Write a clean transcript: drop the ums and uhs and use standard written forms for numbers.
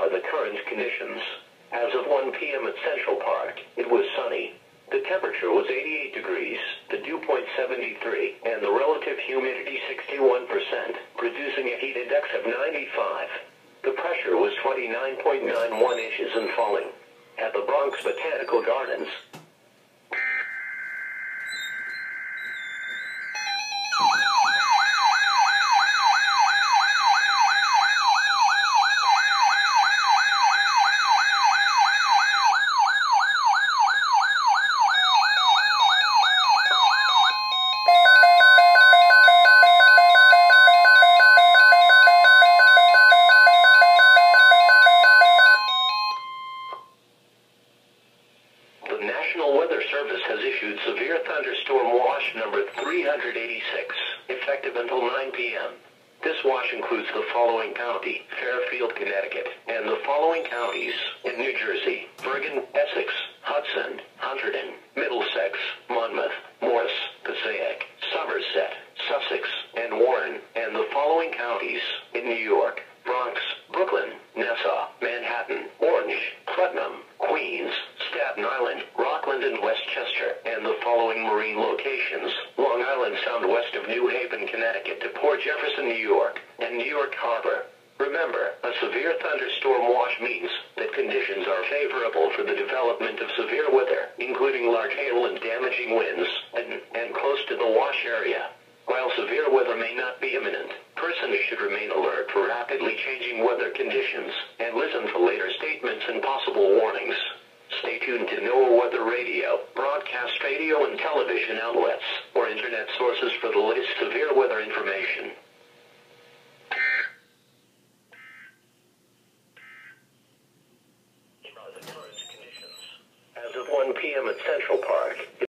are the current conditions. As of 1 p.m. at Central Park, it was sunny. The temperature was 88 degrees, the dew point 73, and the relative humidity 61%, producing a heat index of 95. The pressure was 29.91 inches and falling. At the Bronx Botanical Gardens. The National Weather Service has issued severe thunderstorm watch number 386, effective until 9 p.m. This watch includes the following county, Fairfield, Connecticut, and the following counties in New Jersey, Bergen, Essex, Hudson, Hunterdon, Middlesex, Monmouth, Morris, Passaic, Somerset, Sussex, and Warren, and the following counties in New York, Bronx, Brooklyn, Nassau, Manhattan, Orange, Putnam, Queens, Staten Island, Rockland, and Westchester, and the following marine locations: Long Island Sound west of New Haven, Connecticut to Port Jefferson, New York, and New York Harbor. Remember, a severe thunderstorm watch means that conditions are favorable for the development of severe weather, including large hail and damaging winds, and close to the watch area. While severe weather may not be imminent, persons should remain alert for rapidly changing weather conditions, and listen to later statements and possible warnings. Stay tuned to NOAA Weather Radio, broadcast radio and television outlets, or internet sources for the latest severe weather information. Here are the current conditions. As of 1 p.m. at Central Park,